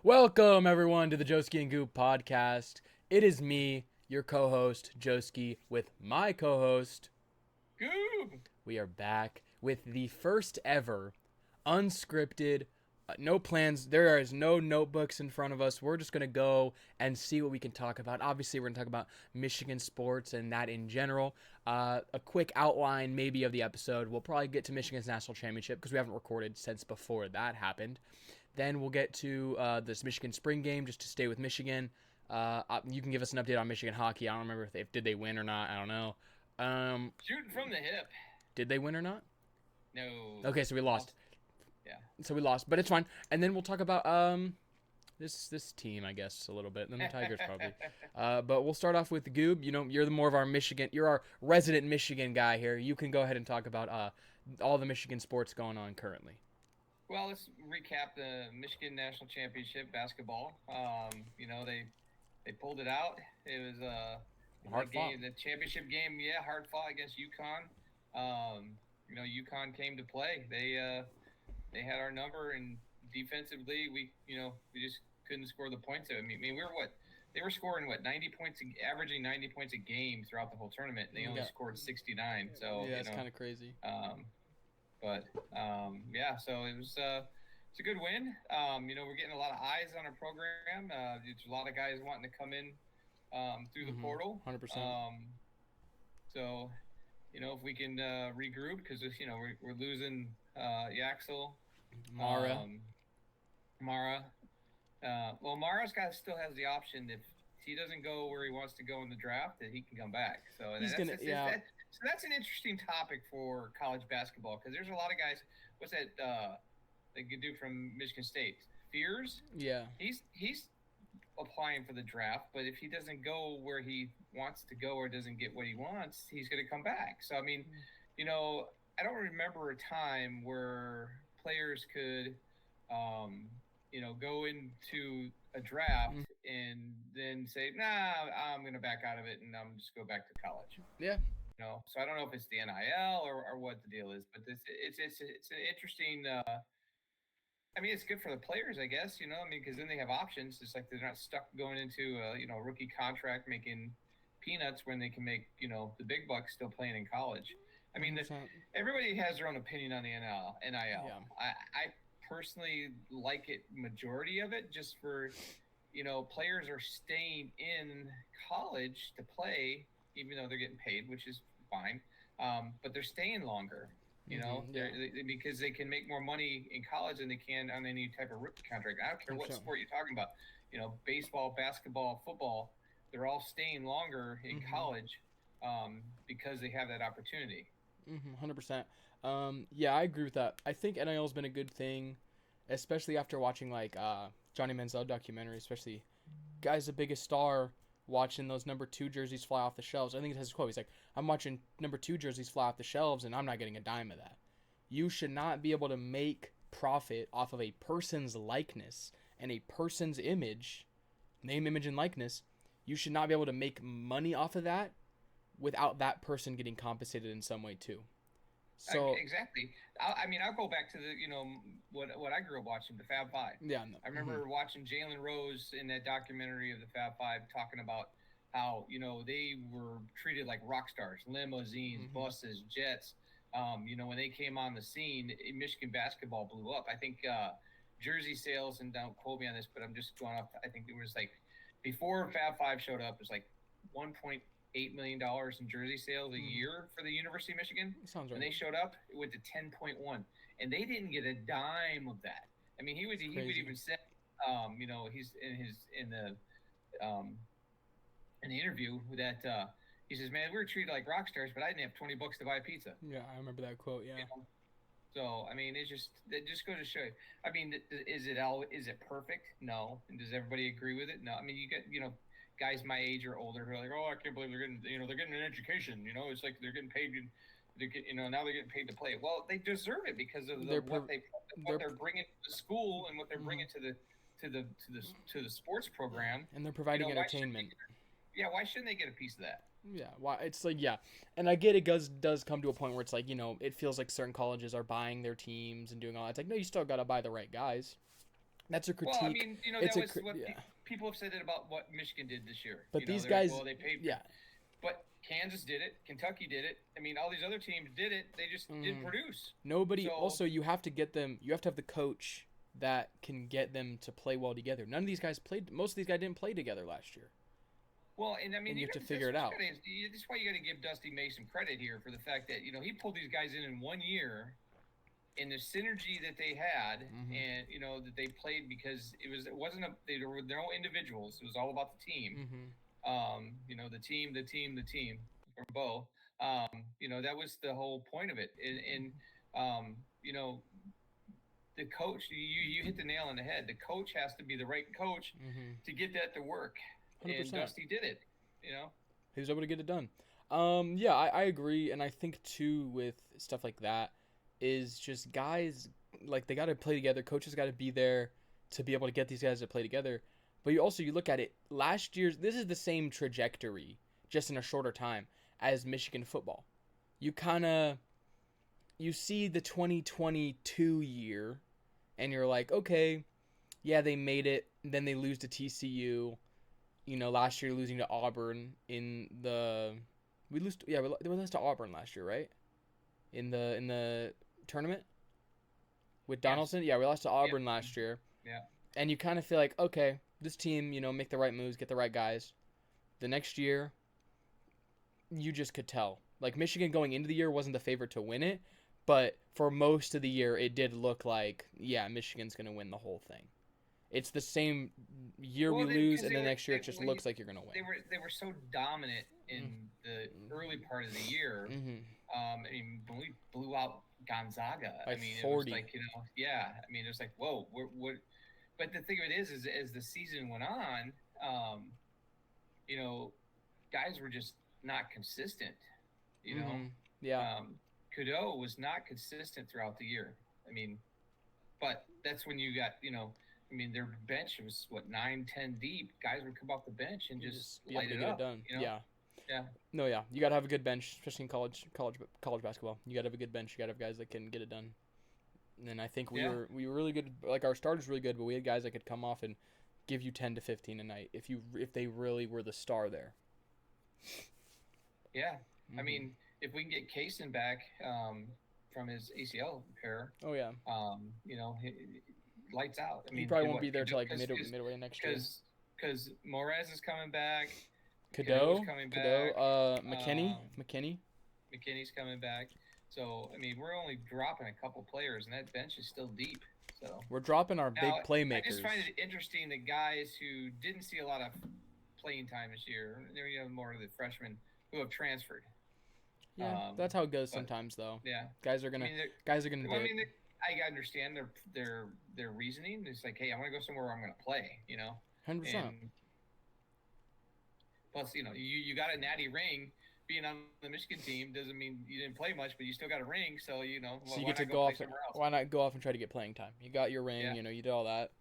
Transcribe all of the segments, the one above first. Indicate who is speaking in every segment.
Speaker 1: Welcome, everyone, to the Joski and Goop podcast. It is me, your co host, Joski, with my co host.
Speaker 2: Goob.
Speaker 1: We are back with the first ever unscripted, no plans. There is no notebooks in front of us. We're just going to go and see what we can talk about. Obviously, we're going to talk about Michigan sports and that in general. A quick outline, maybe, of the episode. We'll probably get to Michigan's national championship because we haven't recorded since before that happened. Then we'll get to this Michigan spring game just to stay with Michigan. You can give us an update on Michigan hockey. I don't remember if did they win or not. I don't know.
Speaker 2: Shooting from the hip.
Speaker 1: Did they win or not?
Speaker 2: No.
Speaker 1: Okay, so we lost.
Speaker 2: Yeah.
Speaker 1: So we lost, but it's fine. And then we'll talk about this team, I guess, a little bit. And then the Tigers probably. But we'll start off with the Goob. You know, you're the more of our Michigan. You're our resident Michigan guy here. You can go ahead and talk about all the Michigan sports going on currently.
Speaker 2: Well, let's recap the Michigan National Championship basketball. They pulled it out. It was
Speaker 1: Hard fought.
Speaker 2: the championship game. Yeah, hard fought against UConn. UConn came to play. They had our number, and defensively, we just couldn't score the points. I mean, we were what? They were scoring 90 points, averaging 90 points a game throughout the whole tournament. And they only scored 69. So
Speaker 1: yeah, it's kind of crazy.
Speaker 2: So it's a good win. We're getting a lot of eyes on our program. There's a lot of guys wanting to come in through the portal.
Speaker 1: 100%.
Speaker 2: If we can regroup, because we're losing Yaxel,
Speaker 1: Mara.
Speaker 2: Mara. Mara's guy still has the option if he doesn't go where he wants to go in the draft, that he can come back. So So that's an interesting topic for college basketball, because there's a lot of guys. What's that? They could do from Michigan State. Fears.
Speaker 1: Yeah.
Speaker 2: He's applying for the draft, but if he doesn't go where he wants to go or doesn't get what he wants, he's going to come back. So I mean, I don't remember a time where players could, go into a draft and then say, "Nah, I'm going to back out of it and I'm just go back to college."
Speaker 1: Yeah.
Speaker 2: So I don't know if it's the NIL or what the deal is, but it's an interesting. It's good for the players, I guess. Because then they have options. It's like they're not stuck going into a rookie contract making peanuts when they can make the big bucks still playing in college. I mean, everybody has their own opinion on the NIL.
Speaker 1: Yeah.
Speaker 2: I personally like it, majority of it, just for players are staying in college to play, even though they're getting paid, which is fine. But they're staying longer, because they can make more money in college than they can on any type of rookie contract. I don't care what sport you're talking about, baseball, basketball, football, they're all staying longer in college because they have that opportunity.
Speaker 1: 100%. Yeah, I agree with that. I think NIL has been a good thing, especially after watching Johnny Manziel documentary, especially guy's the biggest star, watching those number 2 jerseys fly off the shelves. I think it has his quote. He's like, I'm watching number 2 jerseys fly off the shelves and I'm not getting a dime of that. You should not be able to make profit off of a person's likeness and a person's image, name, image, and likeness. You should not be able to make money off of that without that person getting compensated in some way too. So
Speaker 2: exactly. I'll go back to the what I grew up watching, the Fab Five.
Speaker 1: Yeah, no.
Speaker 2: I remember watching Jalen Rose in that documentary of the Fab Five talking about how they were treated like rock stars, limousines, buses, jets. When they came on the scene, Michigan basketball blew up. I think jersey sales, and don't quote me on this, but I'm just going off. I think it was before Fab Five showed up, it was $1.8 million in jersey sales a year for the University of Michigan.
Speaker 1: Sounds right.
Speaker 2: When they showed up, it went to 10.1, and they didn't get a dime of that. I mean, he would even say, he's in the interview that he says, "Man, we were treated like rock stars, but I didn't have $20 to buy a pizza."
Speaker 1: Yeah, I remember that quote. Yeah.
Speaker 2: So I mean, it just goes to show you. I mean, is it perfect? No. And does everybody agree with it? No. I mean, you get guys my age or older who are like, "Oh, I can't believe they're getting an education." It's like they're getting paid. Now they're getting paid to play. Well, they deserve it because of what they're bringing to the school and what they're bringing to the sports program.
Speaker 1: And they're providing entertainment.
Speaker 2: Why shouldn't they get a piece of that?
Speaker 1: Yeah, why it's and I get it does come to a point where it's it feels like certain colleges are buying their teams and doing all that. It's like, no, you still gotta buy the right guys. That's a
Speaker 2: Well, I
Speaker 1: critique.
Speaker 2: mean, that
Speaker 1: It's a
Speaker 2: was what
Speaker 1: yeah.
Speaker 2: people have said it about what Michigan did this year.
Speaker 1: But these
Speaker 2: They're like,
Speaker 1: guys,
Speaker 2: well, they paid,
Speaker 1: yeah.
Speaker 2: but Kansas did it, Kentucky did it. I mean, all these other teams did it. They just didn't produce.
Speaker 1: Nobody.
Speaker 2: So
Speaker 1: Also, you have to get them. You have to have the coach that can get them to play well together. None of these guys played. Most of these guys didn't play together last year.
Speaker 2: well, and I mean,
Speaker 1: And you have to figure it out.
Speaker 2: That's why you got to give Dusty May some credit here for the fact that he pulled these guys in 1 year, and the synergy that they had, and that they played because it wasn't they were no individuals. It was all about the team. The team from both. That was the whole point of it. And the coach, you hit the nail on the head. The coach has to be the right coach to get that to work. 100%. And Dusty did it.
Speaker 1: He was able to get it done. Yeah, I agree, and I think too with stuff like that is just guys like they got to play together. Coaches got to be there to be able to get these guys to play together. But you look at it last year's. This is the same trajectory, just in a shorter time as Michigan football. You see the 2022 year, and you're like, okay, yeah, they made it. Then they lose to TCU. Last year losing to Auburn we lost to Auburn last year, right? In the tournament with Donaldson.
Speaker 2: Yes.
Speaker 1: Yeah, we lost to Auburn last year.
Speaker 2: Yeah.
Speaker 1: And you kind of feel like, okay, this team, make the right moves, get the right guys. The next year, you just could tell. Like Michigan going into the year wasn't the favorite to win it, but for most of the year, it did look like, yeah, Michigan's going to win the whole thing. It's the same year we lose, and the next year it just looks like you're going to win.
Speaker 2: They were so dominant in the early part of the year. I mean, when we blew out Gonzaga,
Speaker 1: By 40.
Speaker 2: It was like, it was like, whoa, what? But the thing of it is as the season went on, guys were just not consistent.
Speaker 1: Yeah.
Speaker 2: Cadeau was not consistent throughout the year. I mean, but that's when you got, their bench was 9, 10 deep. Guys would come off the bench and just light it up.
Speaker 1: Done.
Speaker 2: Yeah.
Speaker 1: No, yeah. You got to have a good bench, especially in college basketball. You got to have a good bench. You got to have guys that can get it done. And I think we were really good. Like our starters really good, but we had guys that could come off and give you 10 to 15 a night if they really were the star there.
Speaker 2: Yeah. I mean, if we can get Kaysen back from his ACL repair.
Speaker 1: Oh yeah.
Speaker 2: Lights out. I mean,
Speaker 1: he probably won't be there till like midway next year.
Speaker 2: Because Morez is coming back.
Speaker 1: Cadeau,
Speaker 2: coming back.
Speaker 1: McKinney's
Speaker 2: coming back. So I mean, we're only dropping a couple players, and that bench is still deep. So
Speaker 1: we're dropping our big playmakers.
Speaker 2: I just find it interesting that guys who didn't see a lot of playing time this year, more of the freshmen who have transferred.
Speaker 1: Yeah, that's how it goes sometimes, though.
Speaker 2: Yeah,
Speaker 1: guys are gonna.
Speaker 2: Well, I understand their reasoning. It's like, hey, I want to go somewhere where I'm going to play.
Speaker 1: 100%.
Speaker 2: Plus, you got a natty ring. Being on the Michigan team doesn't mean you didn't play much, but you still got a ring. So
Speaker 1: so you get to go off. Why not go off and try to get playing time? You got your ring.
Speaker 2: Yeah.
Speaker 1: You did all that.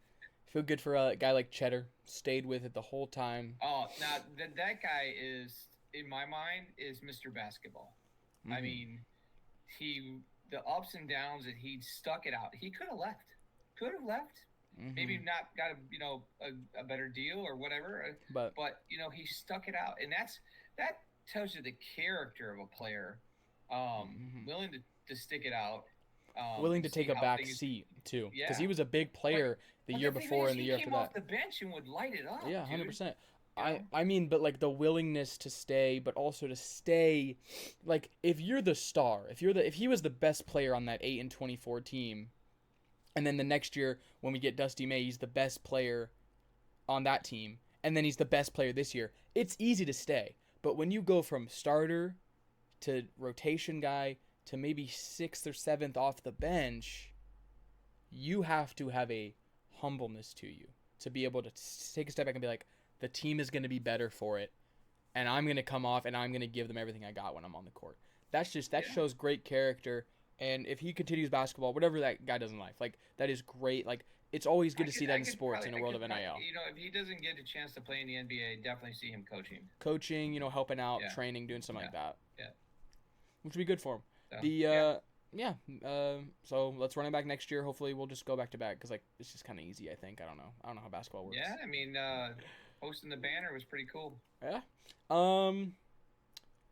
Speaker 1: Feel good for a guy like Cheddar. Stayed with it the whole time.
Speaker 2: Oh, now that guy is, in my mind, is Mr. Basketball. I mean, the ups and downs that he stuck it out. He could have left. Maybe not got a better deal or whatever. But he stuck it out, and that tells you the character of a player. Willing to stick it out.
Speaker 1: Willing to take a back seat too, because he was a big player the year before and the year after that.
Speaker 2: He came off the bench and would light it up.
Speaker 1: Yeah, 100%. I mean, but like the willingness to stay, but also to stay, like if you're the star, if he was the best player on that 8-24 team, and then the next year when we get Dusty May, he's the best player on that team, and then he's the best player this year, it's easy to stay. But when you go from starter to rotation guy to maybe 6th or 7th off the bench, you have to have a humbleness to you to be able to take a step back and be like, the team is going to be better for it, and I'm going to come off and I'm going to give them everything I got when I'm on the court. That shows great character, and if he continues basketball, whatever that guy does in life, like that is great. Like it's always good to see that in sports in a world of NIL.
Speaker 2: If he doesn't get a chance to play in the NBA, definitely see him coaching.
Speaker 1: Helping out, training, doing something like that.
Speaker 2: Yeah.
Speaker 1: Which would be good for him.
Speaker 2: So,
Speaker 1: Yeah. So let's run it back next year. Hopefully, we'll just go back to back because like it's just kind of easy. I think. I don't know. I don't know how basketball works.
Speaker 2: Yeah, I mean, hosting the banner was pretty cool.
Speaker 1: Yeah.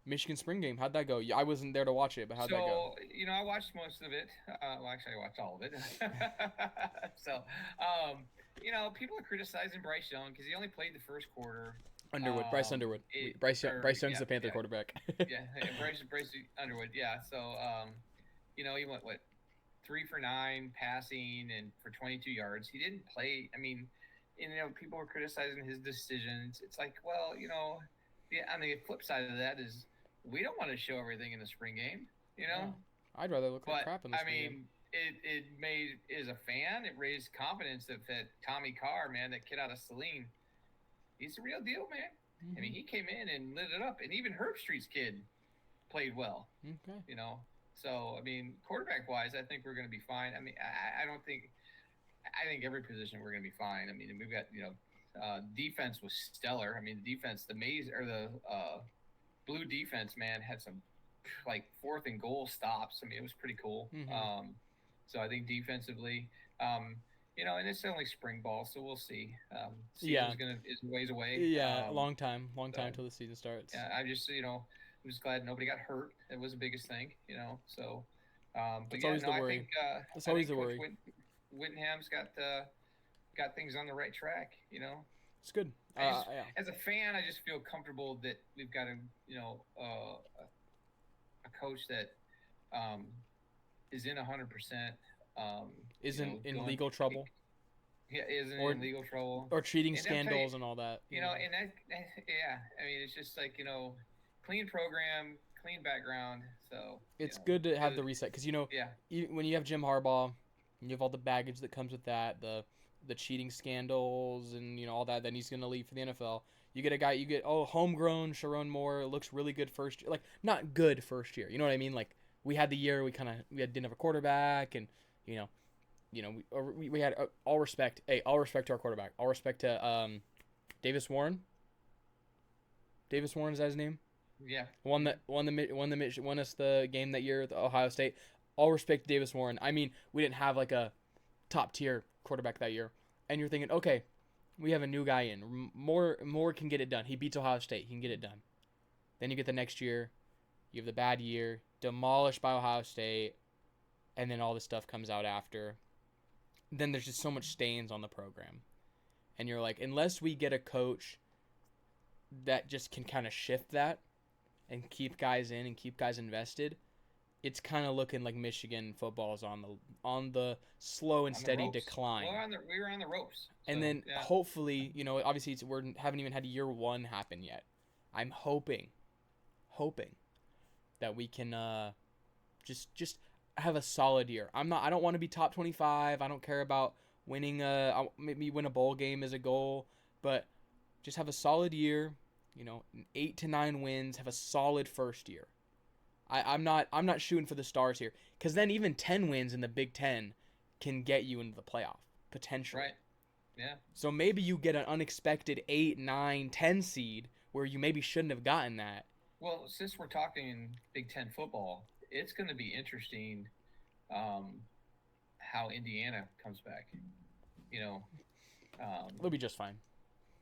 Speaker 1: Michigan spring game. How'd that go? Yeah, I wasn't there to watch it, but how'd that go?
Speaker 2: So, I watched most of it. Well, actually, I watched all of it. So, people are criticizing Bryce Young because he only played the first quarter.
Speaker 1: Underwood, Bryce Underwood. Bryce Young's the Panther quarterback.
Speaker 2: Bryce Underwood. Yeah. So, he went 3 for 9 passing and for 22 yards. He didn't play. I mean, people were criticizing his decisions. It's like, well, on the flip side of that is we don't want to show everything in the spring game.
Speaker 1: Yeah. I'd rather look like crap in the spring game.
Speaker 2: It made, as a fan, it raised confidence that Tommy Carr, man, that kid out of Saline, he's the real deal, man. Mm-hmm. I mean, he came in and lit it up, and even Herbstreit's kid played well.
Speaker 1: Okay.
Speaker 2: So I mean, quarterback-wise, I think we're going to be fine. I mean, I think every position we're going to be fine. I mean, we've got defense was stellar. I mean, the blue defense, man, had some like 4th and goal stops. I mean, it was pretty cool.
Speaker 1: Mm-hmm.
Speaker 2: So I think defensively, and it's only spring ball, so we'll see.
Speaker 1: Season's
Speaker 2: is ways away.
Speaker 1: Yeah, long time till the season starts.
Speaker 2: Yeah, I'm just glad nobody got hurt. It was the biggest thing, So, but
Speaker 1: always the worry.
Speaker 2: I think
Speaker 1: it's always the worry.
Speaker 2: Whittingham's got things on the right track.
Speaker 1: It's good.
Speaker 2: As a fan, I just feel comfortable that we've got a coach that is in 100%.
Speaker 1: Isn't in legal trouble.
Speaker 2: Yeah, in legal trouble.
Speaker 1: Or cheating scandals and all that.
Speaker 2: And that, I mean, it's just like, clean program, clean background. So
Speaker 1: it's good to have the reset because when you have Jim Harbaugh, and you have all the baggage that comes with that, the cheating scandals and all that. Then he's gonna leave for the NFL. You get a guy. You get homegrown Sharon Moore. Looks really good first year. Like not good first year. You know what I mean? Like we had the year we didn't have a quarterback, and we had all respect. Hey, all respect to our quarterback. All respect to Davis Warren. Davis Warren, is that his name?
Speaker 2: Yeah.
Speaker 1: Won us the game that year at Ohio State. All respect to Davis Warren. I mean, we didn't have like a top tier quarterback that year, and you're thinking, okay, we have a new guy in. Moore can get it done. He beats Ohio State. He can get it done. Then you get the next year, you have the bad year, demolished by Ohio State, and then all this stuff comes out after. Then there's just so much stains on the program, and you're like, unless we get a coach that just can kind of shift that and keep guys in and keep guys invested, it's kind of looking like Michigan football is on the slow and steady decline.
Speaker 2: We were on the ropes.
Speaker 1: And then hopefully, obviously we haven't even had year 1 happen yet. I'm hoping that we can just have a solid year. I don't want to be top 25. I don't care about winning maybe win a bowl game as a goal, but just have a solid year, 8 to 9 wins, have a solid first year. I'm not shooting for the stars here, because then even 10 wins in the Big Ten can get you into the playoff potentially.
Speaker 2: Right. Yeah.
Speaker 1: So maybe you get an unexpected 8, 9, 10 seed where you maybe shouldn't have gotten that.
Speaker 2: Well, since we're talking Big Ten football, it's going to be interesting how Indiana comes back.
Speaker 1: They'll be just fine.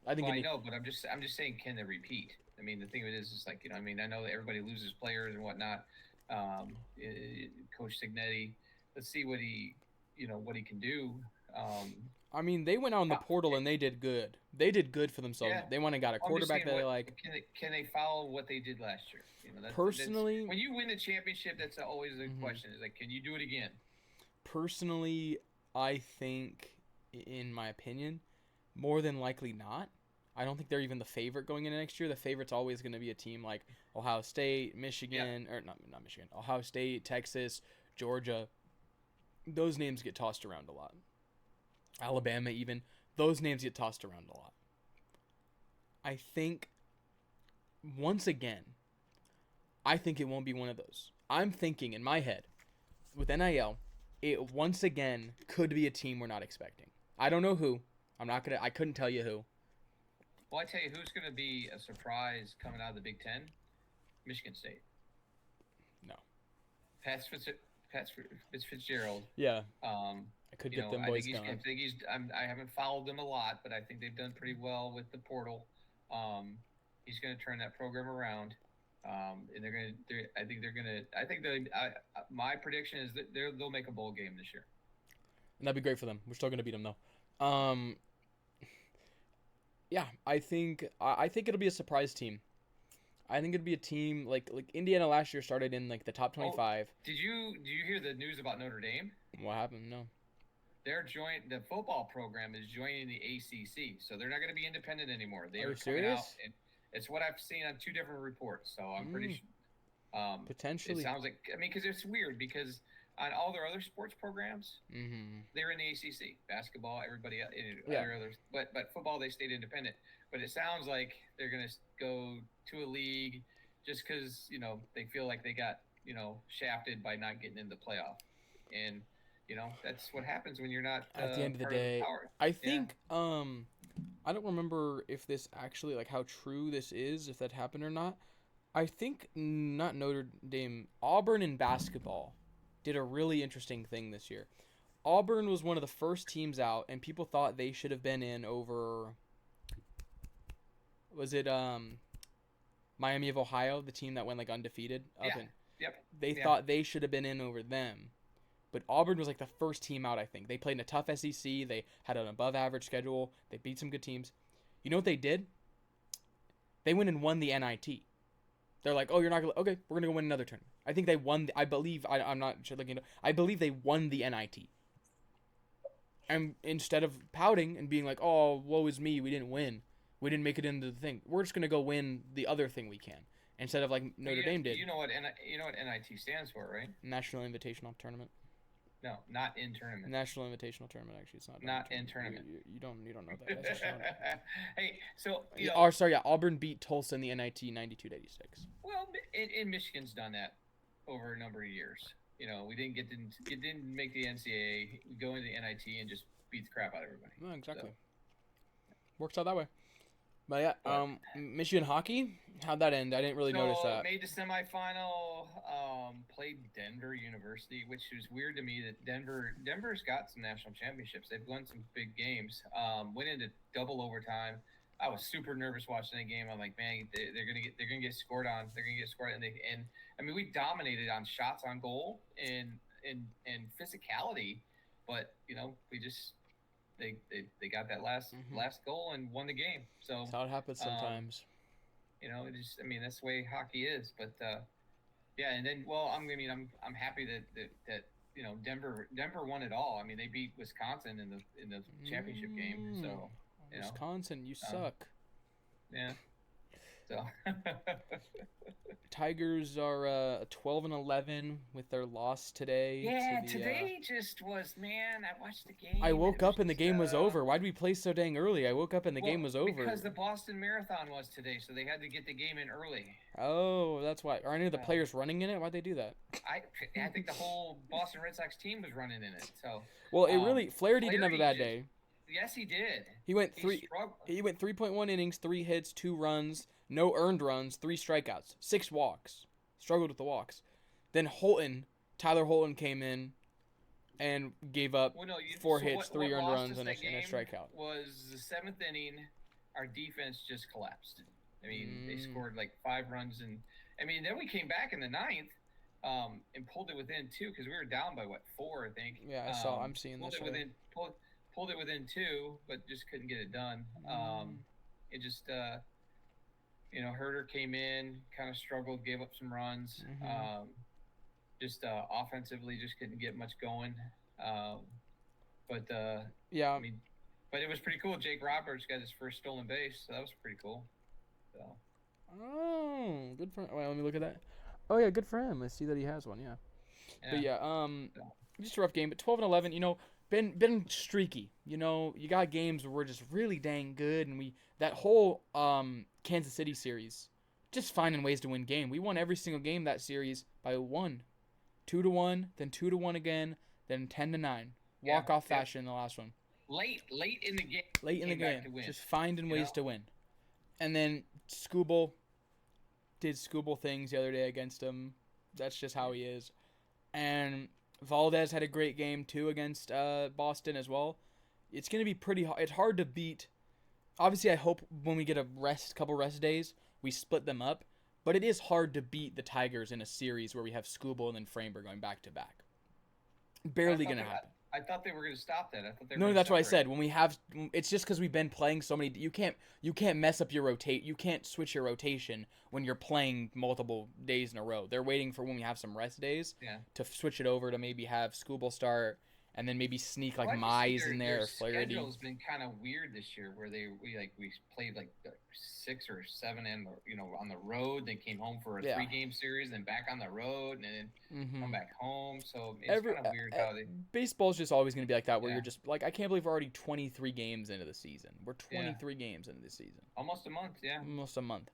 Speaker 2: I know, but I'm just saying, can they repeat? I mean, the thing of it is like, I know that everybody loses players and whatnot. Coach Signetti, let's see what he can do.
Speaker 1: I mean, they went out in the portal and they did good. They did good for themselves. Yeah. They went and got a quarterback that they like.
Speaker 2: Can they follow what they did last year?
Speaker 1: Personally,
Speaker 2: when you win the championship, that's always the question. Is like, can you do it again?
Speaker 1: Personally, I think, in my opinion, more than likely not. I don't think they're even the favorite going into next year. The favorite's always going to be a team like Ohio State, Michigan, or not Michigan, Ohio State, Texas, Georgia. Those names get tossed around a lot. Alabama even. Those names get tossed around a lot. I think, once again, I think it won't be one of those. I'm thinking in my head, with NIL, it once again could be a team we're not expecting. I don't know who. I couldn't tell you who.
Speaker 2: Well, I tell you who's going to be a surprise coming out of the Big Ten? Michigan State.
Speaker 1: No.
Speaker 2: Pat Fitzgerald.
Speaker 1: Yeah,
Speaker 2: Um,
Speaker 1: I could
Speaker 2: you
Speaker 1: get
Speaker 2: know,
Speaker 1: them
Speaker 2: I think
Speaker 1: boys
Speaker 2: he's. I
Speaker 1: going.
Speaker 2: think he's. I haven't followed them a lot, but I think they've done pretty well with the portal. Um, he's going to turn that program around. And they're going to. I think they're going to. I think they. My prediction is that they'll make a bowl game this year.
Speaker 1: And that'd be great for them. We're still gonna beat them though. Yeah, I think it'll be a surprise team. I think it'd be a team like Indiana last year started in like the top
Speaker 2: Oh,
Speaker 1: 25.
Speaker 2: did you hear the news about Notre Dame?
Speaker 1: What happened? No.
Speaker 2: The football program is joining the ACC, so they're not going to be independent anymore. They
Speaker 1: Are
Speaker 2: are
Speaker 1: you
Speaker 2: coming out,
Speaker 1: serious?
Speaker 2: and it's what I've seen on two different reports. So I'm pretty
Speaker 1: Mm,
Speaker 2: sure. It
Speaker 1: potentially.
Speaker 2: sounds like because it's weird because on all their other sports programs,
Speaker 1: Mm-hmm.
Speaker 2: they're in the ACC. Basketball, everybody,
Speaker 1: Yeah.
Speaker 2: other others, but football they stayed independent. But it sounds like they're going to go to a league just because they feel like they got shafted by not getting in the playoff, and that's what happens when you're not
Speaker 1: At the end of the
Speaker 2: part of the
Speaker 1: day,
Speaker 2: power.
Speaker 1: I
Speaker 2: Yeah.
Speaker 1: think I don't remember if this actually like how true this is, if that happened or not. I think not Notre Dame, Auburn in basketball did a really interesting thing this year. Auburn was one of the first teams out, and people thought they should have been in over. Was it Miami of Ohio, the team that went like undefeated up
Speaker 2: Yeah.
Speaker 1: in?
Speaker 2: Yep.
Speaker 1: They
Speaker 2: Yeah.
Speaker 1: thought they should have been in over them, but Auburn was like the first team out. I think they played in a tough SEC. They had an above average schedule. They beat some good teams. You know what they did? They went and won the NIT. They're like, oh, you're not gonna. Okay, we're gonna go win another tournament. I think they won. I believe. I'm not sure. Looking. I believe they won the NIT. And instead of pouting and being like, oh, woe is me, we didn't win, we didn't make it into the thing. We're just gonna go win the other thing we can. Instead of like Notre Dame did.
Speaker 2: You know what NIT stands for, right?
Speaker 1: National Invitational Tournament.
Speaker 2: No, not in tournament.
Speaker 1: National Invitational Tournament. Actually, it's
Speaker 2: Not in tournament.
Speaker 1: You don't know that. That's
Speaker 2: Hey, so
Speaker 1: sorry, yeah. Auburn beat Tulsa in the NIT 92-86.
Speaker 2: well, in Michigan's done that over a number of years. We didn't didn't make the NCAA. We go into the NIT and just beat the crap out of everybody.
Speaker 1: No, exactly.
Speaker 2: So.
Speaker 1: Works out that way. But yeah, Michigan hockey, how'd that end? I didn't really notice that.
Speaker 2: Made the semifinal. Played Denver University, which was weird to me that Denver's got some national championships. They've won some big games. Went into double overtime. I was super nervous watching the game. I'm like, man, they're gonna get scored on. They're gonna get scored, and I mean, we dominated on shots on goal and physicality, but we just they got that last goal and won the game. So
Speaker 1: that's how it happens sometimes.
Speaker 2: It just that's the way hockey is. But yeah, and then I'm happy that Denver won it all. I mean, they beat Wisconsin in the championship game. So
Speaker 1: Wisconsin, you suck.
Speaker 2: Yeah. So
Speaker 1: Tigers are 12-11 with their loss today.
Speaker 2: Yeah, today just was, man. I watched the game.
Speaker 1: I woke up and the game was over. Why'd we play so dang early? I woke up and the game was over.
Speaker 2: Because the Boston Marathon was today, so they had to get the game in early.
Speaker 1: Oh, that's why. Are any of the players running in it? Why'd they do that?
Speaker 2: I think the whole Boston Red Sox team was running in it. So
Speaker 1: well, Flaherty didn't have a bad day.
Speaker 2: Yes, he did.
Speaker 1: He went 3.1 innings, 3 hits, 2 runs, no earned runs, 3 strikeouts, 6 walks. Struggled with the walks. Then Tyler Holton came in and gave up 4 hits, 3 earned runs, and a strikeout.
Speaker 2: Was the 7th inning, our defense just collapsed. I mean, they scored like 5 runs, and then we came back in the 9th and pulled it within 2 because we were down by 4, I think.
Speaker 1: Yeah, I saw. I'm seeing this.
Speaker 2: Pulled it within 2, but just couldn't get it done. It just, Herter came in, kind of struggled, gave up some runs. Just offensively, just couldn't get much going. But
Speaker 1: yeah,
Speaker 2: but it was pretty cool. Jake Roberts got his first stolen base, so that was pretty cool. So.
Speaker 1: Oh, good for him. Wait, let me look at that. Oh yeah, good for him. I see that he has one. Yeah. But yeah, just a rough game. But 12-11, been streaky. You got games where we're just really dang good, and that whole Kansas City series, just finding ways to win game. We won every single game that series by 1, 2-1, then 2-1 again, then 10-9. Walk-off fashion in the last one.
Speaker 2: Late in the game.
Speaker 1: Late in the game, just finding ways to win. And then Skubal did Skubal things the other day against him. That's just how he is. And Valdez had a great game too against Boston as well. It's going to be pretty hard. It's hard to beat. Obviously, I hope when we get a couple rest days, we split them up. But it is hard to beat the Tigers in a series where we have Skubal and then Framber going back to back. Barely going to happen.
Speaker 2: I thought they were going to stop that. I thought they were
Speaker 1: No, that's what I said. When we have, it's just because we've been playing so many. You can't mess up your rotate. You can't switch your rotation when you're playing multiple days in a row. They're waiting for when we have some rest days to switch it over to maybe have Skubal start and then maybe sneak like Mize in there or Flaherty.
Speaker 2: Their schedule's been kind of weird this year, where we played like 6 or 7 on the road, then came home for a 3-game series, then back on the road, and then come back home. So it's kind of weird how they.
Speaker 1: Baseball's just always going to be like that, where you're just like, I can't believe we're already 23 games into the season. We're 23 games into the season.
Speaker 2: Almost a month, yeah.
Speaker 1: Almost a month,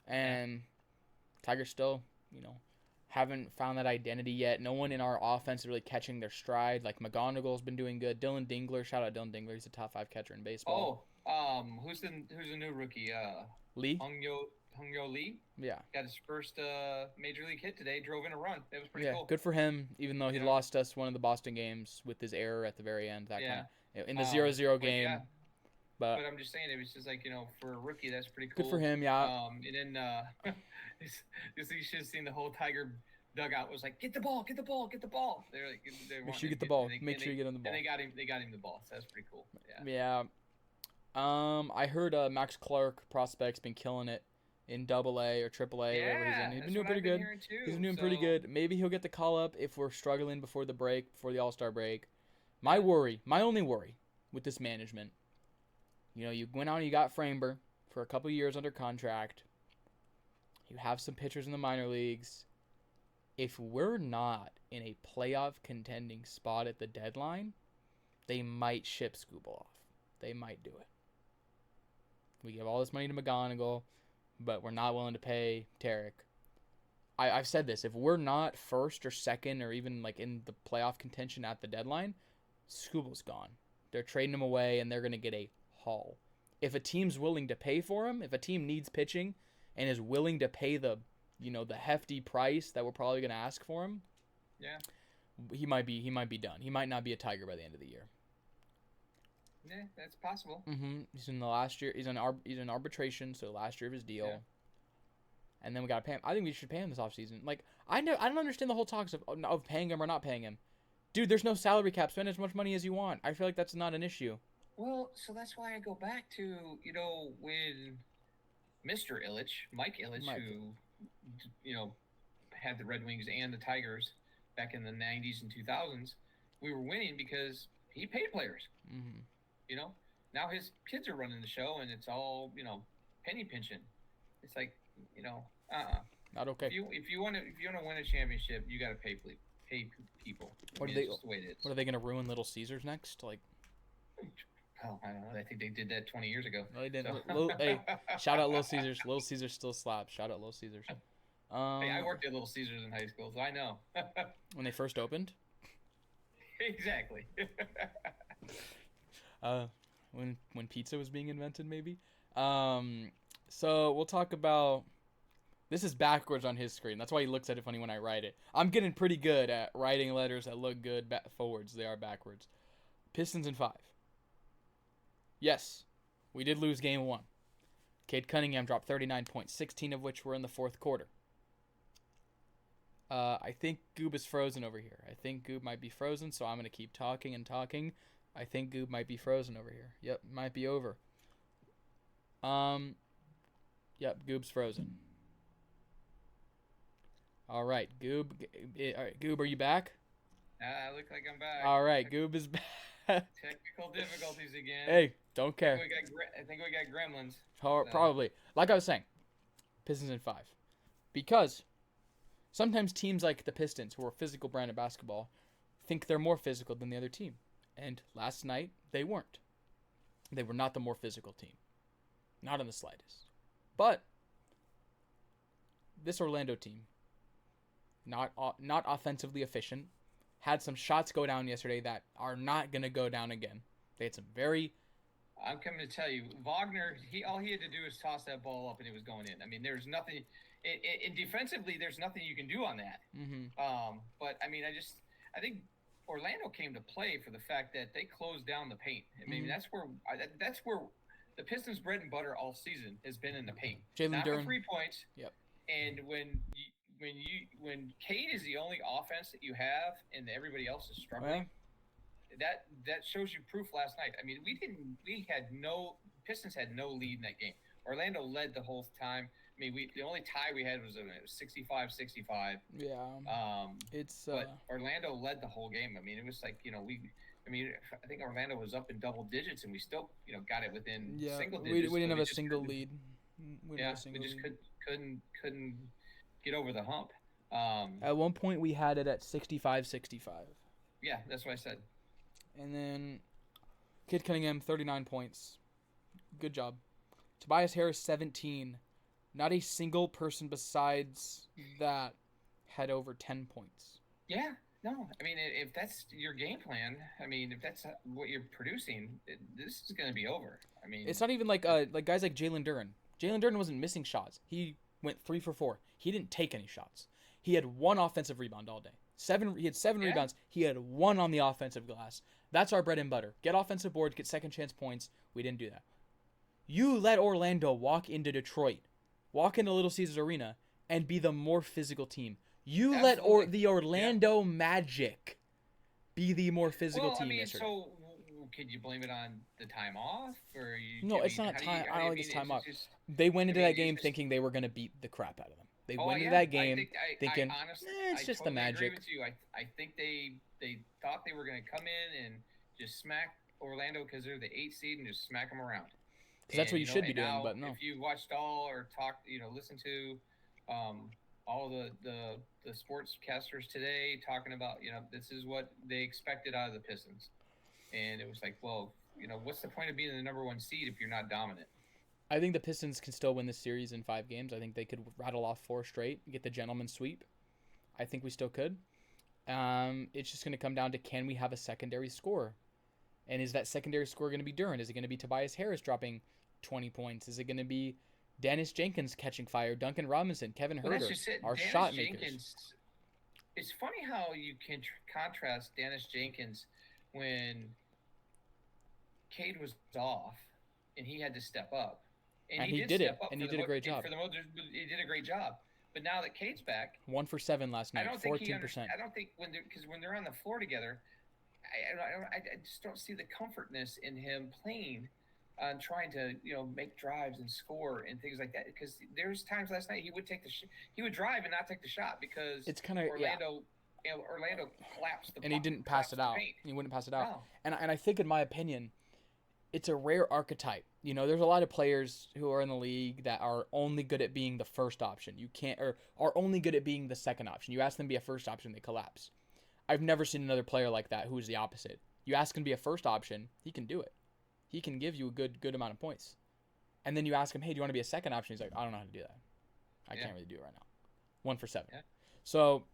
Speaker 1: and Tigers still, haven't found that identity yet. No one in our offense is really catching their stride. Like McGonigal's been doing good. Dylan Dingler, shout out Dylan Dingler. He's a top 5 catcher in baseball.
Speaker 2: Who's the new rookie?
Speaker 1: Lee.
Speaker 2: Hung-Yo Lee.
Speaker 1: Yeah.
Speaker 2: Got his first major league hit today. Drove in a run. That was pretty cool.
Speaker 1: Good for him. Even though he lost us one of the Boston games with his error at the very end. In the 0-0 game.
Speaker 2: Yeah. But I'm just saying, it was just like, for a rookie, that's pretty cool.
Speaker 1: Good for him, yeah.
Speaker 2: And then you should have seen the whole Tiger dugout was like, get the ball. They're like,
Speaker 1: make sure you get the ball. Make sure you get on the ball.
Speaker 2: And they got him the ball. So that's pretty cool.
Speaker 1: Yeah. I heard Max Clark prospect's been killing it in AA or AAA, wherever he's in. He's been doing pretty good. He's doing pretty good. Maybe he'll get the call up if we're struggling before the All-Star break. My only worry with this management. You went out and you got Framber for a couple years under contract. You have some pitchers in the minor leagues. If we're not in a playoff contending spot at the deadline, they might ship Skubal off. They might do it. We give all this money to McGonigal, but we're not willing to pay Tarek. I've said this. If we're not first or second or even like in the playoff contention at the deadline, Skubal's gone. They're trading him away, and they're going to get a haul. If a team's willing to pay for him, if a team needs pitching and is willing to pay the hefty price that we're probably going to ask for him, he might be done. He might not be a Tiger by the end of the year.
Speaker 2: Yeah, that's possible.
Speaker 1: He's in the last year. He's in arbitration, so last year of his deal. Yeah. And then we got to pay him. I think we should pay him this offseason. Like, I don't understand the whole talks of paying him or not paying him. Dude, there's no salary cap. Spend as much money as you want. I feel like that's not an issue.
Speaker 2: Well, so that's why I go back to, when Mr. Ilitch, Mike Ilitch, who, had the Red Wings and the Tigers back in the 90s and 2000s, we were winning because he paid players. Now his kids are running the show, and it's all, penny pinching. It's like,
Speaker 1: not okay.
Speaker 2: If you want to win a championship, you got to pay people. It's the way it is.
Speaker 1: What are they going to ruin Little Caesars next? Like,
Speaker 2: oh, I don't know. I think they did that 20 years ago.
Speaker 1: No, they didn't. So. Hey, shout out Little Caesars. Little Caesars still slaps. Shout out Little Caesars.
Speaker 2: Hey, I worked at Little Caesars in high school, so I know.
Speaker 1: When they first opened?
Speaker 2: Exactly.
Speaker 1: When pizza was being invented, maybe. So we'll talk about. This is backwards on his screen. That's why he looks at it funny when I write it. I'm getting pretty good at writing letters that look good forwards. They are backwards. Pistons in 5. Yes, we did lose game 1. Cade Cunningham dropped 39 points, 16 of which were in the fourth quarter. I think Goob is frozen over here. I think Goob might be frozen, so I'm going to keep talking and talking. I think Goob might be frozen over here. Yep, might be over. Yep, Goob's frozen. All right, Goob. All right, Goob, are you back?
Speaker 2: I look like I'm back.
Speaker 1: All right, Goob is back.
Speaker 2: Technical difficulties again.
Speaker 1: Hey, don't care.
Speaker 2: I think we got gremlins.
Speaker 1: Probably. Like I was saying, Pistons in 5. Because sometimes teams like the Pistons, who are a physical brand of basketball, think they're more physical than the other team. And last night, they weren't. They were not the more physical team. Not in the slightest. But this Orlando team, not offensively efficient, had some shots go down yesterday that are not going to go down again. They had some very...
Speaker 2: I'm coming to tell you, Wagner, all he had to do was toss that ball up and it was going in. I mean, there's nothing... And defensively, there's nothing you can do on that.
Speaker 1: Mm-hmm.
Speaker 2: But, I mean, I think Orlando came to play for the fact that they closed down the paint. I mean, that's where the Pistons' bread and butter all season has been in the paint,
Speaker 1: Jalen
Speaker 2: not
Speaker 1: Duren.
Speaker 2: the 3 points.
Speaker 1: Yep.
Speaker 2: And when Cade is the only offense that you have and everybody else is struggling, that shows you proof last night. I mean, Pistons had no lead in that game. Orlando led the whole time. I mean, the only tie we had was 65-65.
Speaker 1: Yeah.
Speaker 2: But Orlando led the whole game. I mean, it was like, I think Orlando was up in double digits and we still, got it within single digits.
Speaker 1: We didn't have a single lead.
Speaker 2: We just couldn't get over the hump.
Speaker 1: At one point we had it at 65-65.
Speaker 2: Yeah, that's what I said.
Speaker 1: And then Kid Cunningham, 39 points. Good job. Tobias Harris, 17. Not a single person besides that had over 10 points.
Speaker 2: Yeah, no. I mean, if that's your game plan, I mean, if that's what you're producing, this is going to be over. I mean,
Speaker 1: it's not even like guys like Jalen Duren. Jalen Duren wasn't missing shots. He went 3 for 4. He didn't take any shots. He had 1 offensive rebound all day. He had 7 rebounds. He had 1 on the offensive glass. That's our bread and butter. Get offensive boards, get second chance points. We didn't do that. You let Orlando walk into Detroit, walk into Little Caesars Arena, and be the more physical team. You let the Orlando Magic be the more physical team yesterday.
Speaker 2: So could you blame it on the time off?
Speaker 1: No, it's not time. I don't think it's time off. They went into that game thinking they were going to beat the crap out of them. They went into that game thinking,
Speaker 2: honestly,
Speaker 1: it's just the Magic.
Speaker 2: I agree with you. I think they thought they were going to come in and just smack Orlando because they're the 8th seed and just smack them around.
Speaker 1: Because that's what you should be doing, but no.
Speaker 2: If you watched all or talked, listened to all the sportscasters today talking about, this is what they expected out of the Pistons. And it was like, well, what's the point of being the number 1 seed if you're not dominant?
Speaker 1: I think the Pistons can still win this series in 5 games. I think they could rattle off 4 straight and get the gentleman's sweep. I think we still could. It's just going to come down to, can we have a secondary scorer? And is that secondary scorer going to be Duren? Is it going to be Tobias Harris dropping 20 points? Is it going to be Dennis Jenkins catching fire, Duncan Robinson, Kevin Huerter, our shot makers?
Speaker 2: It's funny how you can contrast Dennis Jenkins when Cade was off and he had to step up.
Speaker 1: And he did it, and he did a great job.
Speaker 2: He did a great job. But now that Cade's back,
Speaker 1: 1 for 7 last night, 14%.
Speaker 2: I don't think when they're on the floor together, I just don't see the comfortness in him playing on trying to make drives and score and things like that. Because there's times last night he would drive and not take the shot because
Speaker 1: it's kind of
Speaker 2: Orlando collapsed the
Speaker 1: and he didn't pass it out. He wouldn't pass it out. No. And I think, in my opinion, it's a rare archetype. There's a lot of players who are in the league that are only good at being the first option. Or are only good at being the second option. You ask them to be a first option, they collapse. I've never seen another player like that who's the opposite. You ask him to be a first option, he can do it. He can give you a good amount of points. And then you ask him, hey, do you want to be a second option? He's like, I don't know how to do that. I can't really do it right now. 1 for 7. Yeah. So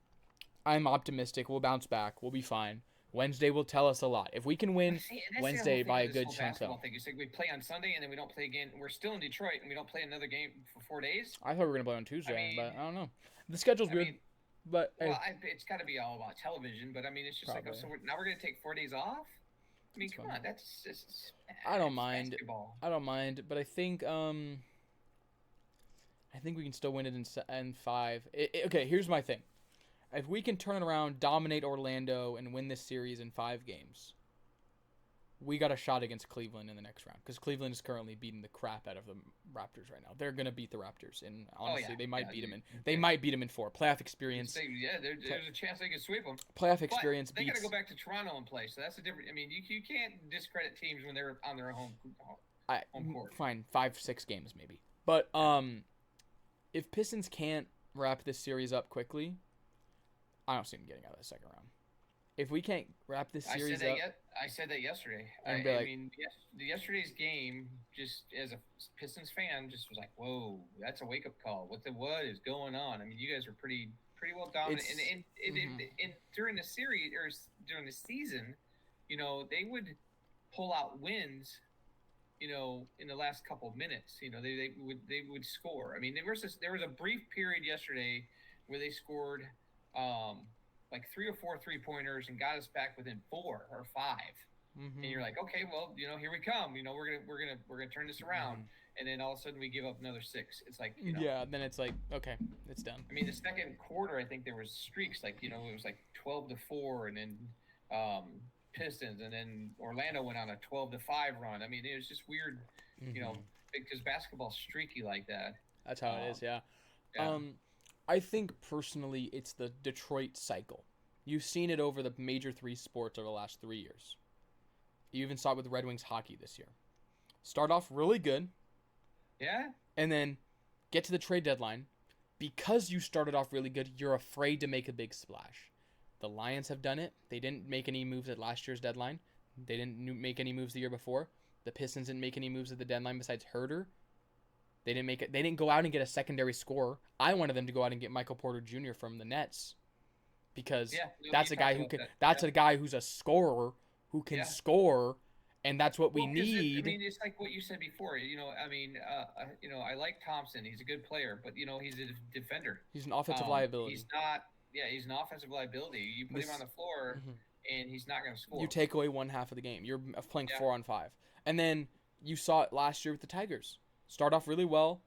Speaker 1: I'm optimistic. We'll bounce back. We'll be fine. Wednesday will tell us a lot. If we can win Wednesday by a good chunk, though.
Speaker 2: It's like we play on Sunday and then we don't play again. We're still in Detroit and we don't play another game for 4 days.
Speaker 1: I thought we were going to play on Tuesday, but I don't know. The schedule's weird. But
Speaker 2: it's got to be all about television. But I mean, it's just probably. Now we're going to take 4 days off. I mean, come on, that's just.
Speaker 1: I don't mind.
Speaker 2: Basketball.
Speaker 1: I don't mind, but I think we can still win it in 5. Okay, here's my thing. If we can turn around, dominate Orlando, and win this series in 5 games, we got a shot against Cleveland in the next round. Because Cleveland is currently beating the crap out of the Raptors right now. They're gonna beat the Raptors, and honestly, they might beat them in. They might beat them in 4. Playoff experience.
Speaker 2: There's a chance they could sweep them.
Speaker 1: Playoff experience.
Speaker 2: They got to go back to Toronto and play. So that's a different. I mean, you can't discredit teams when they're on their home court.
Speaker 1: Fine, 5-6 games maybe. But if Pistons can't wrap this series up quickly, I don't see them getting out of the second round. If we can't wrap this series up...
Speaker 2: I said that yesterday. I mean, yesterday's game, just as a Pistons fan, just was like, whoa, that's a wake-up call. What is going on? I mean, you guys are pretty well dominant. And during the series, or during the season, they would pull out wins, in the last couple of minutes. They would score. I mean, there was a brief period yesterday where they scored like 3 or 4 3-pointers and got us back within 4 or 5.
Speaker 1: Mm-hmm.
Speaker 2: And you're like, okay, well, here we come. We're gonna turn this around. And then all of a sudden we give up another 6. It's like,
Speaker 1: Yeah, then it's like, okay, it's done.
Speaker 2: I mean, the second quarter, I think there was streaks like, it was like 12-4, and then Pistons, and then Orlando went on a 12-5 run. I mean, it was just weird, because basketball's streaky like that.
Speaker 1: That's how it is, yeah.
Speaker 2: Yeah.
Speaker 1: I think personally it's the Detroit cycle. You've seen it over the major 3 sports over the last 3 years. You even saw it with Red Wings hockey this year. Start off really good.
Speaker 2: Yeah.
Speaker 1: And then get to the trade deadline. Because you started off really good, you're afraid to make a big splash. The Lions have done it. They didn't make any moves at last year's deadline. They didn't make any moves the year before. The Pistons didn't make any moves at the deadline besides Herter. They didn't make it. They didn't go out and get a secondary scorer. I wanted them to go out and get Michael Porter Jr. from the Nets, because that's a guy who can. That's a guy who's a scorer who can score, and that's what we need.
Speaker 2: I mean, it's like what you said before. I like Thompson. He's a good player, but he's a defender.
Speaker 1: He's an offensive liability.
Speaker 2: He's not. Yeah, he's an offensive liability. You put him on the floor, and he's not going to score.
Speaker 1: You take away one half of the game. You're playing 4-on-5, and then you saw it last year with the Tigers. Start off really well.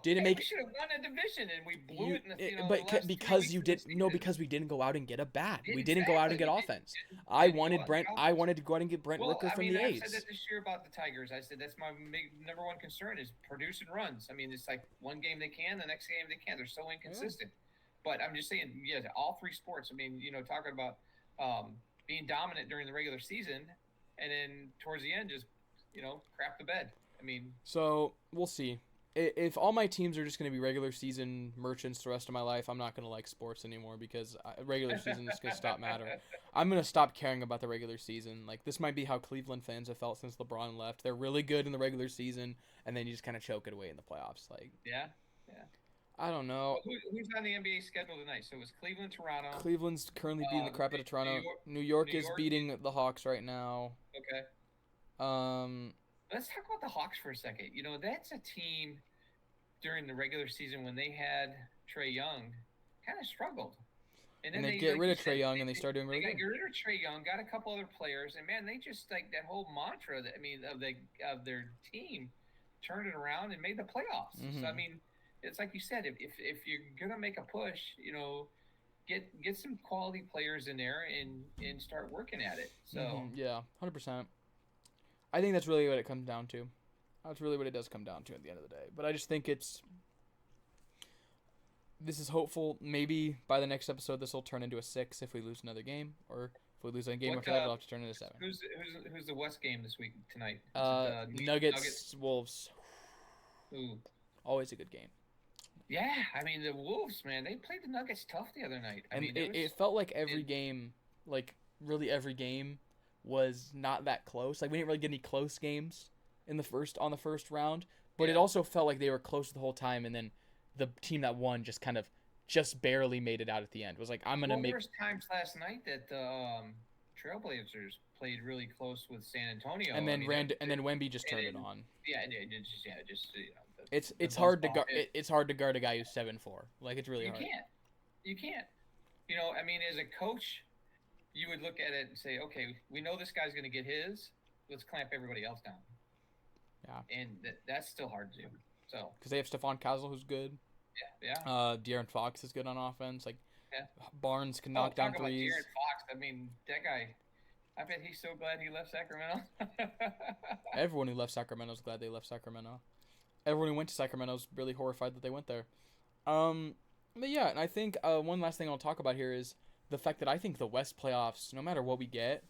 Speaker 2: We should have won a division, and we blew it in the
Speaker 1: but because you didn't because we didn't go out and get a bat. We didn't go out and get offense. I wanted to go out and get Brent Rooker from the A's.
Speaker 2: I said that this year about the Tigers. I said that's my number one concern is producing runs. I mean, it's like one game they can, the next game they can't. They're so inconsistent. But I'm just saying, all 3 sports. I mean, talking about being dominant during the regular season, and then towards the end, just crap the bed. I mean,
Speaker 1: so we'll see. If all my teams are just going to be regular season merchants the rest of my life, I'm not going to like sports anymore, because regular season is going to stop mattering. I'm going to stop caring about the regular season. Like, this might be how Cleveland fans have felt since LeBron left. They're really good in the regular season, and then you just kind of choke it away in the playoffs. Like,
Speaker 2: yeah.
Speaker 1: I don't know.
Speaker 2: Who's on the NBA schedule tonight? So it was Cleveland, Toronto.
Speaker 1: Cleveland's currently beating the crap out of Toronto. New York is beating the Hawks right now.
Speaker 2: Okay. Let's talk about the Hawks for a second. That's a team during the regular season when they had Trae Young kind of struggled.
Speaker 1: And then they get rid of Trae Young and they start doing really good.
Speaker 2: They got rid of Trae Young, got a couple other players, and man, they just like that whole mantra of their team turned it around and made the playoffs. So I mean, it's like you said, if you're gonna make a push, get some quality players in there and start working at it. So
Speaker 1: yeah, 100%. I think that's really what it comes down to. That's really what it does come down to at the end of the day. But I just think this is hopeful. Maybe by the next episode, this will turn into a 6 if we lose another game, or if we lose a game after that, it'll have to turn into a 7.
Speaker 2: Who's the West game this week tonight?
Speaker 1: Nuggets, Wolves.
Speaker 2: Ooh,
Speaker 1: always a good game.
Speaker 2: Yeah, I mean the Wolves, man, they played the Nuggets tough the other night. I mean,
Speaker 1: it felt like every game, like really every game, was not that close. Like we didn't really get any close games on the first round, but it also felt like they were close the whole time, and then the team that won just barely made it out at the end. It was like, there
Speaker 2: was times last night that the Trailblazers played really close with San Antonio,
Speaker 1: and then Wemby just turned it on.
Speaker 2: Yeah,
Speaker 1: it's hard to guard. It's hard to guard a guy who's 7'4". Like, it's really hard.
Speaker 2: You can't. I mean, as a coach, you would look at it and say, okay, we know this guy's going to get his. Let's clamp everybody else down.
Speaker 1: Yeah.
Speaker 2: And that's still hard to do. So
Speaker 1: because they have Stephon Castle, who's good.
Speaker 2: Yeah.
Speaker 1: De'Aaron Fox is good on offense. Like, Barnes can knock down threes.
Speaker 2: De'Aaron Fox. I mean, that guy. I bet he's so glad he left Sacramento.
Speaker 1: Everyone who left Sacramento is glad they left Sacramento. Everyone who went to Sacramento is really horrified that they went there. But yeah, and I think one last thing I'll talk about here is the fact that I think the West playoffs, no matter what we get,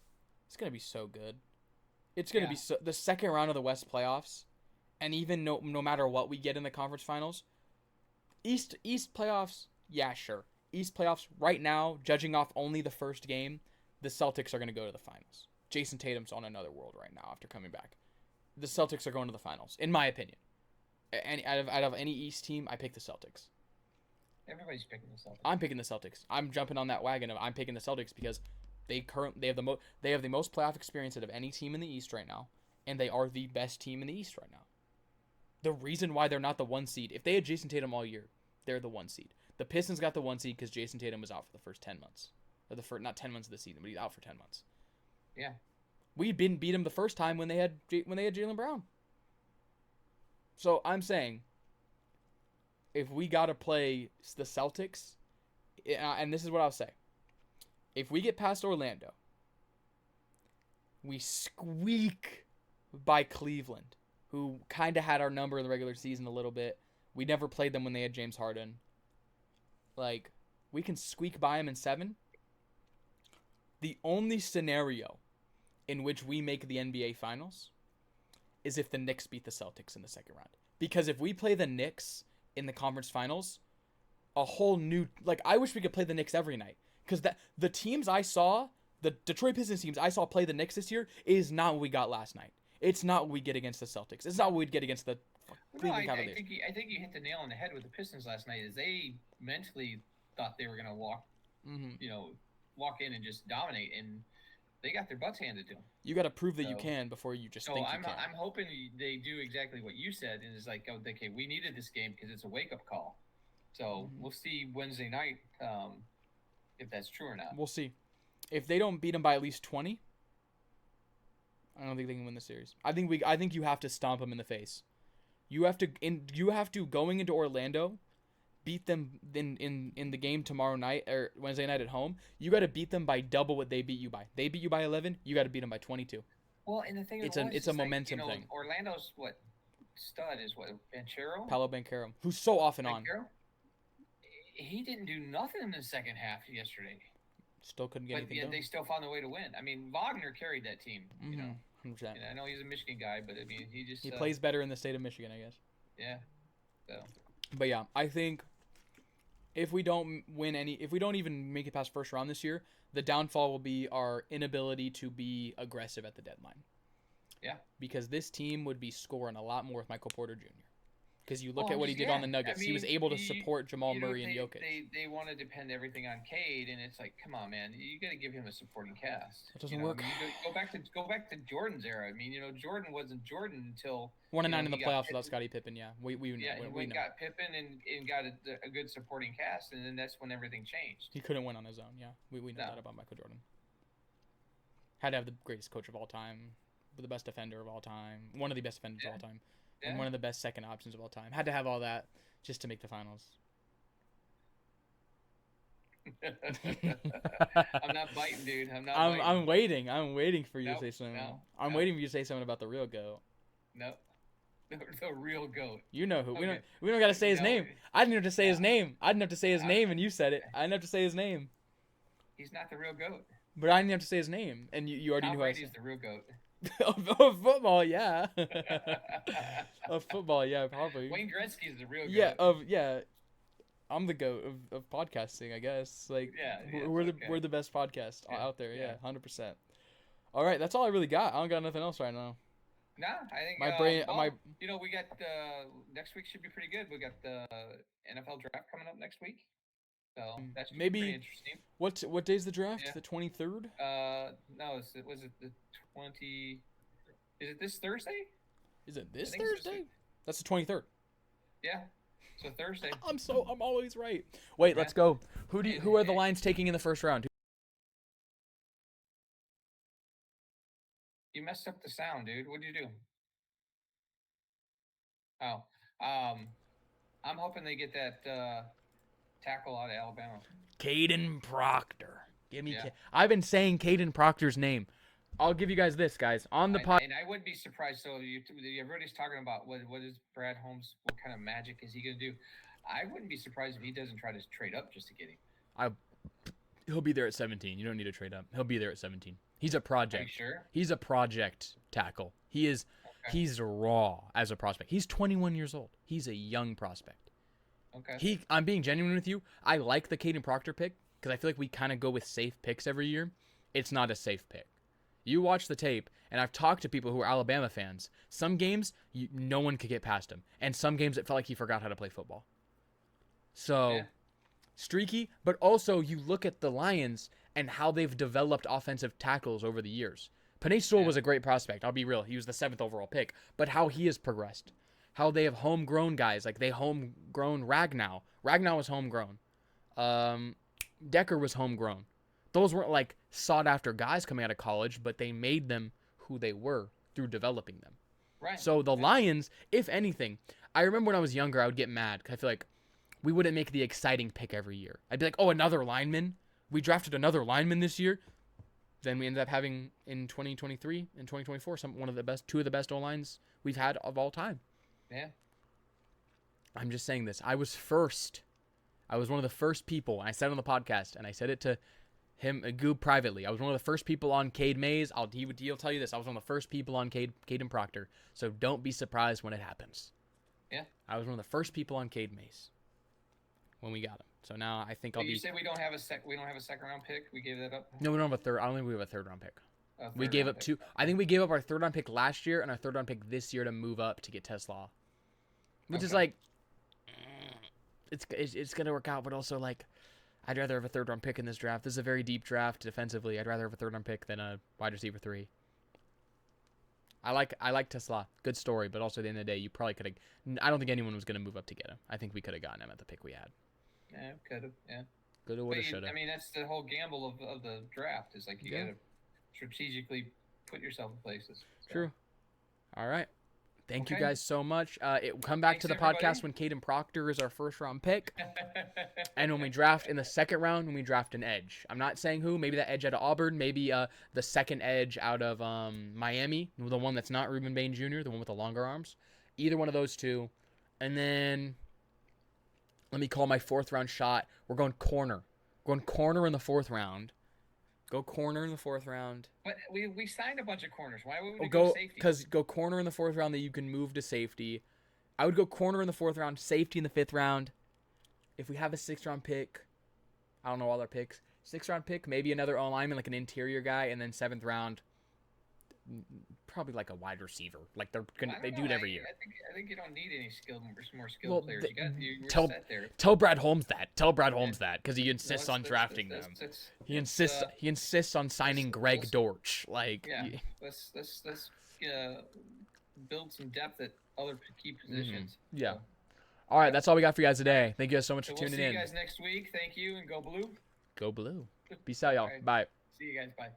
Speaker 1: it's gonna be so good. It's gonna be the second round of the West playoffs, and even no matter what we get in the conference finals, East playoffs, yeah, sure. East playoffs right now, judging off only the first game, the Celtics are gonna go to the finals. Jason Tatum's on another world right now after coming back. The Celtics are going to the finals, in my opinion. Out of any East team, I pick the Celtics.
Speaker 2: Everybody's picking the Celtics.
Speaker 1: I'm picking the Celtics. I'm jumping on that wagon of I'm picking the Celtics because they have the most playoff experience out of any team in the East right now, and they are the best team in the East right now. The reason why they're not the 1 seed, if they had Jason Tatum all year, they're the 1 seed. The Pistons got the 1 seed because Jason Tatum was out for the first 10 months or the first, not 10 months of the season, but he's out for 10 months.
Speaker 2: Yeah.
Speaker 1: We didn't beat him the first time when they had Jaylen Brown. So I'm saying, if we gotta play the Celtics, and this is what I'll say, if we get past Orlando, we squeak by Cleveland, who kind of had our number in the regular season a little bit. We never played them when they had James Harden. Like, we can squeak by them in 7. The only scenario in which we make the NBA Finals is if the Knicks beat the Celtics in the second round. Because if we play the Knicks in the conference finals, a whole new... Like, I wish we could play the Knicks every night. Because the teams I saw, the Detroit Pistons teams I saw play the Knicks this year, is not what we got last night. It's not what we get against the Celtics. It's not what we'd get against the Cleveland Cavaliers.
Speaker 2: I think you hit the nail on the head with the Pistons last night. Is they mentally thought they were going to walk in and just dominate, and they got their butts handed to them.
Speaker 1: You got to prove that you can before you just think you can.
Speaker 2: I'm hoping they do exactly what you said, and it's like, okay, we needed this game because it's a wake-up call. So we'll see Wednesday night if that's true or not.
Speaker 1: We'll see. If they don't beat them by at least 20, I don't think they can win the series. I think you have to stomp them in the face. You have to going into Orlando, beat them in the game tomorrow night or Wednesday night at home. You got to beat them by double what they beat you by. They beat you by 11. You got to beat them by 22.
Speaker 2: Well, and the thing
Speaker 1: it's a momentum thing.
Speaker 2: Orlando's stud is Banchero?
Speaker 1: Paolo Banchero, who's so off and on.
Speaker 2: He didn't do nothing in the second half yesterday.
Speaker 1: Still couldn't get anything done.
Speaker 2: They still found a way to win. I mean, Wagner carried that team.
Speaker 1: 100%.
Speaker 2: And I know he's a Michigan guy, but I mean, he
Speaker 1: plays better in the state of Michigan, I guess.
Speaker 2: Yeah. So.
Speaker 1: But yeah, I think if we don't even make it past first round this year, the downfall will be our inability to be aggressive at the deadline.
Speaker 2: Yeah.
Speaker 1: Because this team would be scoring a lot more with Michael Porter Jr. Because you look at what he did on the Nuggets. He was able to support Jamal Murray and Jokic.
Speaker 2: They want to depend everything on Cade, and it's like, come on, man, you got to give him a supporting cast.
Speaker 1: It doesn't work.
Speaker 2: I mean, go back to Jordan's era. I mean, Jordan wasn't Jordan until
Speaker 1: 1-9 in the playoffs without Scottie Pippen. Yeah, we know.
Speaker 2: Got Pippen and got a good supporting cast, and then that's when everything changed.
Speaker 1: He couldn't win on his own. Yeah, we know that about Michael Jordan. Had to have the greatest coach of all time, the best defender of all time, one of the best defenders of all time. And one of the best second options of all time. Had to have all that just to make the finals.
Speaker 2: I'm not biting, dude.
Speaker 1: I'm waiting. I'm waiting for you to say something. I'm waiting for you to say something about the real GOAT.
Speaker 2: No. The real GOAT.
Speaker 1: You know who. Okay. We don't got to say his name. I didn't have to say his name. I didn't have to say his name, and you said it. I didn't have to say his name.
Speaker 2: He's not the real GOAT.
Speaker 1: But I didn't have to say his name, and you already knew who I said.
Speaker 2: Tom Brady's the real GOAT.
Speaker 1: Of football, yeah. Of football, yeah, probably.
Speaker 2: Wayne Gretzky's the real GOAT.
Speaker 1: I'm the GOAT of podcasting, I guess. Like, we're the best podcast out there. Yeah, 100%. All right, that's all I really got. I don't got nothing else right now.
Speaker 2: Nah, I think
Speaker 1: my brain.
Speaker 2: we got next week should be pretty good. We got the NFL draft coming up next week. So that should be pretty interesting.
Speaker 1: What day's the draft? The 23rd?
Speaker 2: No, was it the 20? Is it this Thursday?
Speaker 1: Is it this Thursday? That's the 23rd.
Speaker 2: Yeah. So Thursday.
Speaker 1: I'm always right. Wait, let's go. Who are the Lions taking in the first round?
Speaker 2: You messed up the sound, dude. What'd you do? Oh. I'm hoping they get that tackle out of Alabama.
Speaker 1: Caden Proctor. Give me. I've been saying Caden Proctor's name. I'll give you guys this, guys. On the pod.
Speaker 2: And I wouldn't be surprised. So everybody's talking about what is Brad Holmes? What kind of magic is he going to do? I wouldn't be surprised if he doesn't try to trade up just to get him.
Speaker 1: He'll be there at 17. You don't need to trade up. He'll be there at 17. He's a project.
Speaker 2: Are you sure?
Speaker 1: He's a project tackle. He is. Okay. He's raw as a prospect. He's 21 years old. He's a young prospect.
Speaker 2: Okay.
Speaker 1: I'm being genuine with you. I like the Caden Proctor pick because I feel like we kind of go with safe picks every year. It's not a safe pick. You watch the tape, and I've talked to people who are Alabama fans. Some games, no one could get past him. And some games, it felt like he forgot how to play football. So, streaky, but also you look at the Lions and how they've developed offensive tackles over the years. Panay Sewell was a great prospect. I'll be real. He was the 7th overall pick. But how he has progressed. How they have homegrown guys. Like, they homegrown Ragnow. Ragnow was homegrown. Decker was homegrown. those weren't like sought after guys coming out of college, but they made them who they were through developing them.
Speaker 2: Right.
Speaker 1: So the Lions, if anything, I remember when I was younger, I would get mad because I feel like we wouldn't make the exciting pick every year. I'd be like, oh, another lineman? We drafted another lineman this year? Then we ended up having in 2023 and 2024 two of the best O-lines we've had of all time.
Speaker 2: Yeah.
Speaker 1: I'm just saying this. I was one of the first people. I said it on the podcast, and I said it to him, Goob, privately. I was one of the first people on Cade Mays. He'll tell you this. I was one of the first people on Caden Proctor. So don't be surprised when it happens.
Speaker 2: Yeah.
Speaker 1: I was one of the first people on Cade Mays when we got him. So now I think I'll be.
Speaker 2: You say we don't have a second round pick. We gave that up.
Speaker 1: No, we don't have a third. I don't think we have a third round pick. We
Speaker 2: Third
Speaker 1: gave
Speaker 2: round
Speaker 1: up two. I think we gave up our third round pick last year and our third round pick this year to move up to get Tesla, which is like, it's gonna work out, but also like, I'd rather have a third round pick in this draft. This is a very deep draft defensively. I'd rather have a third round pick than a wide receiver 3. I like Tesla. Good story, but also at the end of the day, you probably could have. I don't think anyone was gonna move up to get him. I think we could have gotten him at the pick we had.
Speaker 2: Yeah, could have. Yeah.
Speaker 1: Could have, would have, should have.
Speaker 2: I mean, that's the whole gamble of the draft. Is like you gotta strategically put yourself in places. So.
Speaker 1: True. All right. Thank you guys so much. Come back to the
Speaker 2: everybody.
Speaker 1: podcast when Caden Proctor is our first round pick. And when we draft in the second round, when we draft an edge. I'm not saying who. Maybe that edge out of Auburn. Maybe the second edge out of Miami. The one that's not Reuben Bain Jr., the one with the longer arms. Either one of those two. And then let me call my fourth round shot. We're going corner. We're going corner in the fourth round. Go corner in the fourth round.
Speaker 2: But we signed a bunch of corners. Why would we
Speaker 1: go
Speaker 2: safety?
Speaker 1: Because go corner in the fourth round that you can move to safety. I would go corner in the fourth round, safety in the fifth round. If we have a sixth round pick, I don't know all our picks. Sixth round pick, maybe another O-lineman, like an interior guy, and then seventh round, probably like a wide receiver. Like they do it every year.
Speaker 2: I think you don't need any more skilled players. You're set there.
Speaker 1: Tell Brad Holmes that. Tell Brad Holmes that because he insists on drafting them. He insists on signing Greg Dortch. Like
Speaker 2: let's build some depth at other key positions.
Speaker 1: Yeah. All right, that's all we got for you guys today. Thank you guys so much for tuning in.
Speaker 2: We'll see you guys next week. Thank you, and go blue.
Speaker 1: Go blue. Peace out, y'all.
Speaker 2: Right.
Speaker 1: Bye.
Speaker 2: See you guys. Bye.